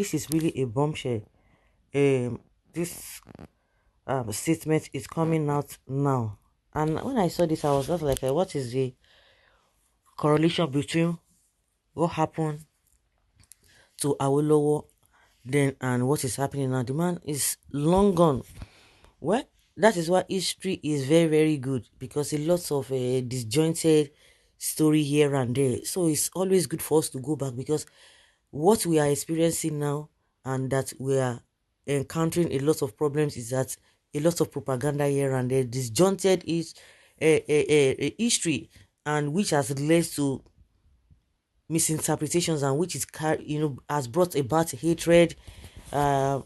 this is really a bombshell. This statement is coming out now, and when I saw this, I was just like, what is the correlation between what happened to Awolowo then and what is happening now? The man is long gone. Well, that is why history is very, very good, because a lot of disjointed story here and there. So it's always good for us to go back, because what we are experiencing now and that we are encountering a lot of problems is that a lot of propaganda here and there, disjointed is a history, and which has led to misinterpretations, and which is has brought about hatred, uh,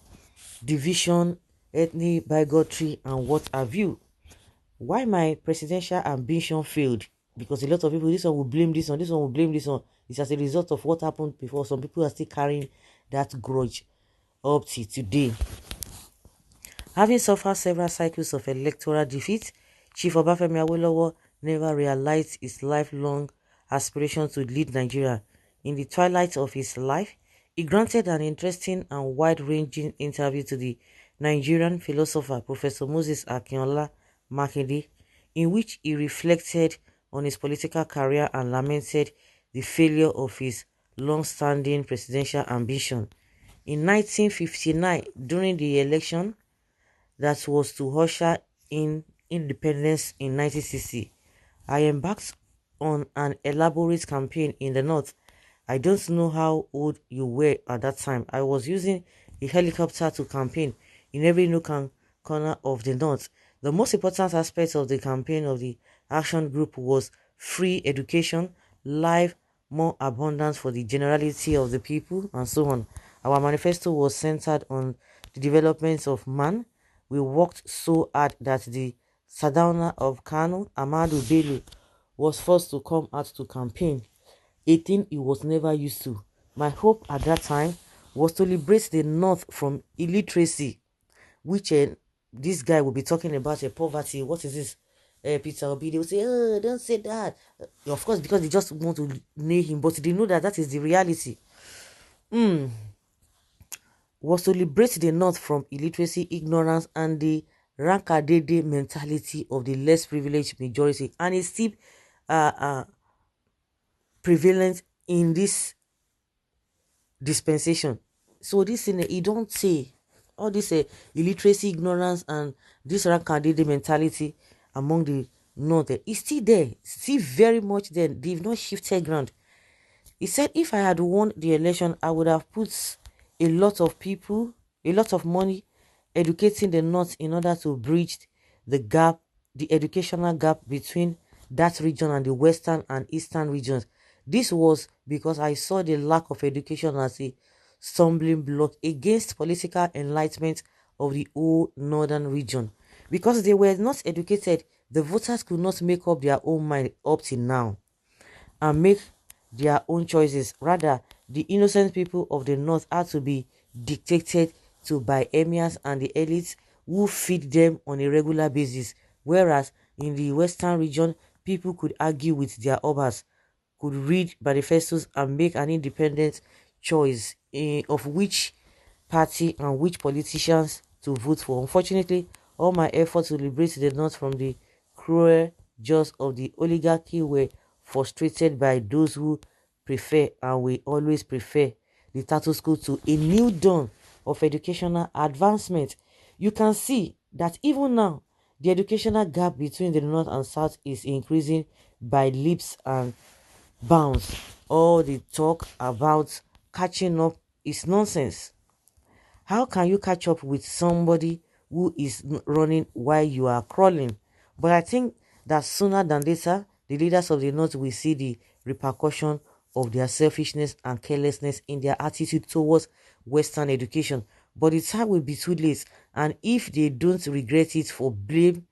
division, ethnic bigotry, and what have you. Why my presidential ambition failed? Because a lot of people, this one will blame this one, this one will blame this one. It's as a result of what happened before. Some people are still carrying that grudge up to today. Having suffered several cycles of electoral defeat, Chief Obafemi Awolowo never realized his lifelong aspiration to lead Nigeria. In the twilight of his life, he granted an interesting and wide-ranging interview to the Nigerian philosopher Professor Moses Akinola Makinde, in which he reflected on his political career and lamented the failure of his long-standing presidential ambition. In 1959, during the election that was to usher in independence in 1960, I embarked on an elaborate campaign in the north. I don't know how old you were at that time. I was using a helicopter to campaign in every nook and corner of the north. The most important aspect of the campaign of the action group was free education, life, more abundance for the generality of the people, and so on. Our manifesto was centered on the development of man. We worked so hard that the Sardauna of Kano, Ahmadu Bello, was forced to come out to campaign, a thing he was never used to. My hope at that time was to liberate the North from illiteracy, which this guy will be talking about poverty. What is this? Peter Obi, they will say, oh, don't say that. Of course, because they just want to nail him, but they know that that is the reality. Was to liberate the North from illiteracy, ignorance, and the rankadede mentality of the less privileged majority, and it's still prevalent in this dispensation. So this thing, he don't say all this illiteracy, ignorance, and this rankadede mentality among the North is still there, still very much there. They've not shifted ground. He said, if I had won the election, I would have put a lot of people, a lot of money educating the North in order to bridge the gap, the educational gap between that region and the western and eastern regions. This was because I saw the lack of education as a stumbling block against political enlightenment of the whole northern region. Because they were not educated, the voters could not make up their own mind up till now and make their own choices. Rather, the innocent people of the north had to be dictated to by emirs and the elites who feed them on a regular basis, whereas in the western region, people could argue with their obas, could read manifestos and make an independent choice of which party and which politicians to vote for. Unfortunately, all my efforts to liberate the north from the cruel jaws of the oligarchy were frustrated by those who prefer, and we always prefer, the status quo to a new dawn of educational advancement. You can see that even now, the educational gap between the north and south is increasing by leaps and bounds. All the talk about catching up is nonsense. How can you catch up with somebody who is running while you are crawling? But I think that sooner than later, the leaders of the North will see the repercussion of their selfishness and carelessness in their attitude towards Western education. But the time will be too late, and if they don't regret it for blame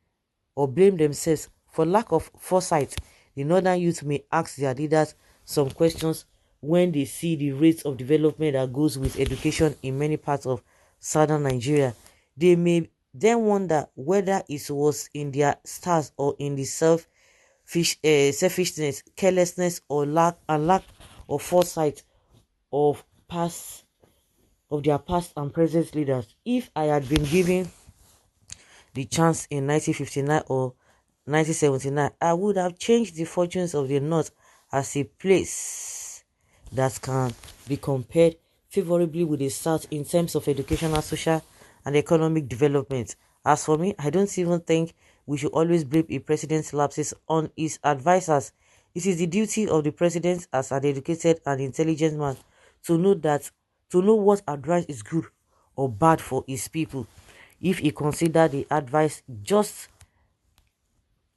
themselves for lack of foresight, the Northern youth may ask their leaders some questions when they see the rates of development that goes with education in many parts of southern Nigeria. They may then wonder whether it was in their stars or in the selfishness, carelessness, or lack of foresight of past of their past and present leaders. If I had been given the chance in 1959 or 1979, I would have changed the fortunes of the North as a place that can be compared favorably with the South in terms of educational, social, and economic development. As for me, I don't even think we should always blame a president's lapses on his advisors. It is the duty of the president as an educated and intelligent man to know what advice is good or bad for his people. If he consider the advice just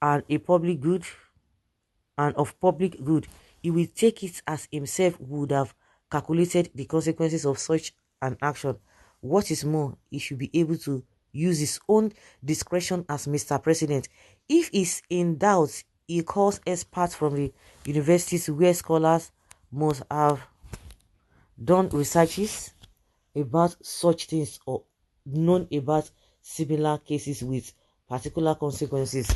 and a public good and of public good, he will take it as himself would have calculated the consequences of such an action. What is more, he should be able to use his own discretion as Mr. President. If he's in doubt, he calls experts from the universities where scholars must have done researches about such things or known about similar cases with particular consequences.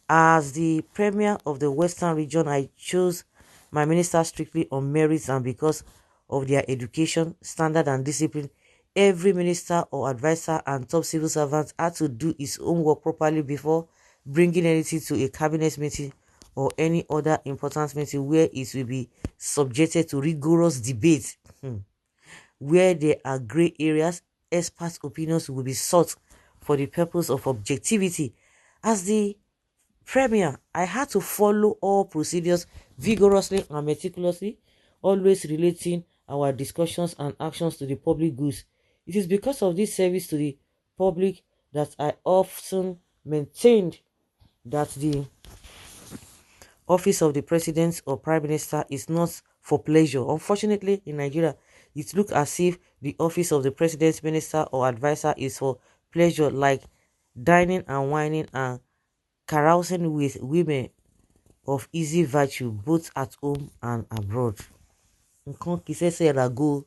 As the premier of the Western region, I chose my ministers strictly on merits and because of their education, standard, and discipline. Every minister or advisor and top civil servant had to do his own work properly before bringing anything to a cabinet meeting or any other important meeting where it will be subjected to rigorous debate. Where there are gray areas, expert opinions will be sought for the purpose of objectivity. As the premier, I had to follow all procedures vigorously and meticulously, always relating our discussions and actions to the public goods. It is because of this service to the public that I often maintained that the office of the president or prime minister is not for pleasure. Unfortunately, in Nigeria, it looks as if the office of the president's minister or advisor is for pleasure, like dining and wining and carousing with women of easy virtue, both at home and abroad. Nkan kì í ṣẹ̀ṣẹ̀ ràgó,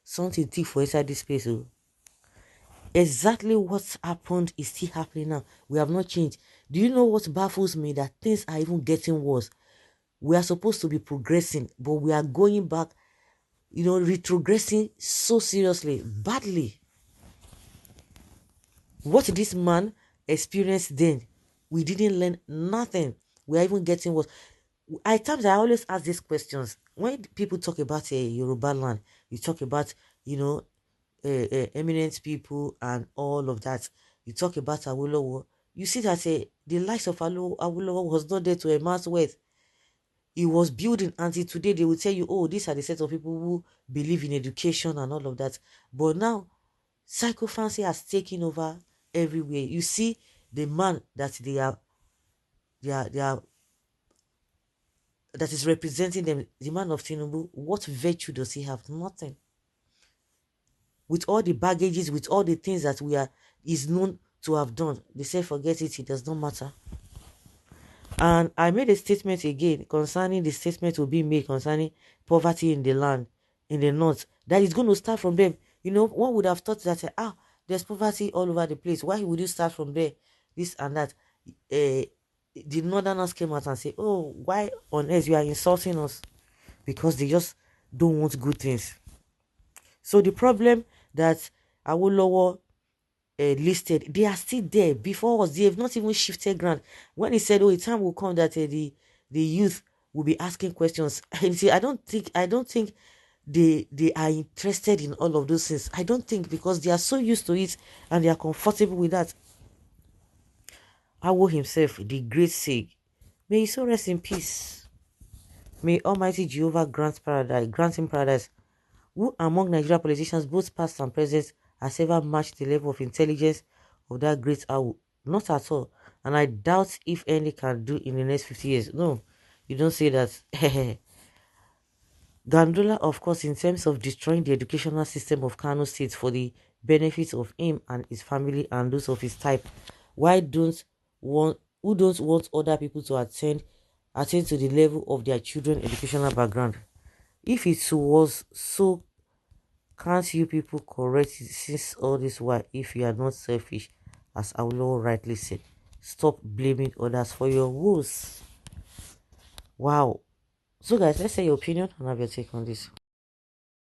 something thick for inside this place. Oh. Exactly what happened is still happening now. We have not changed. Do you know what baffles me? That things are even getting worse. We are supposed to be progressing, but we are going back, retrogressing so seriously, badly. What this man experienced then, we didn't learn nothing. We are even getting worse. At times, I always ask these questions. When people talk about a Yoruba land, you talk about, eminent people and all of that. You talk about Awolowo. You see that the likes of Awolowo was not there to amass wealth. He was building until today. They will tell you, oh, these are the set of people who believe in education and all of that. But now, psychophancy has taken over everywhere. You see the man that they are that is representing them, the man of Tinubu. What virtue does he have? Nothing. With all the baggages, with all the things that is known to have done, they say forget it. It does not matter. And I made a statement again concerning the statement will be made concerning poverty in the land, in the north, that is going to start from them. One would have thought that, there's poverty all over the place. Why would you start from there? This and that. The northerners came out and say, oh, why on earth you are insulting us? Because they just don't want good things. So the problem that Awolowo listed, they are still there. Before us, they have not even shifted ground. When he said, oh, a time will come that the youth will be asking questions. And see, I don't think they are interested in all of those things. I don't think, because they are so used to it and they are comfortable with that. Awo himself, the great sage, may he so rest in peace. May Almighty Jehovah grant him paradise. Who among Nigerian politicians, both past and present, has ever matched the level of intelligence of that great Awo? Not at all. And I doubt if any can do in the next 50 years. No, you don't say that. Gandola, of course, in terms of destroying the educational system of Kano State for the benefit of him and his family and those of his type. Who don't want other people to attain to the level of their children's educational background? If it was so, can't you people correct it since all this while? If you are not selfish, as Awolowo rightly said, stop blaming others for your woes. Wow. So guys, let's say your opinion and have your take on this.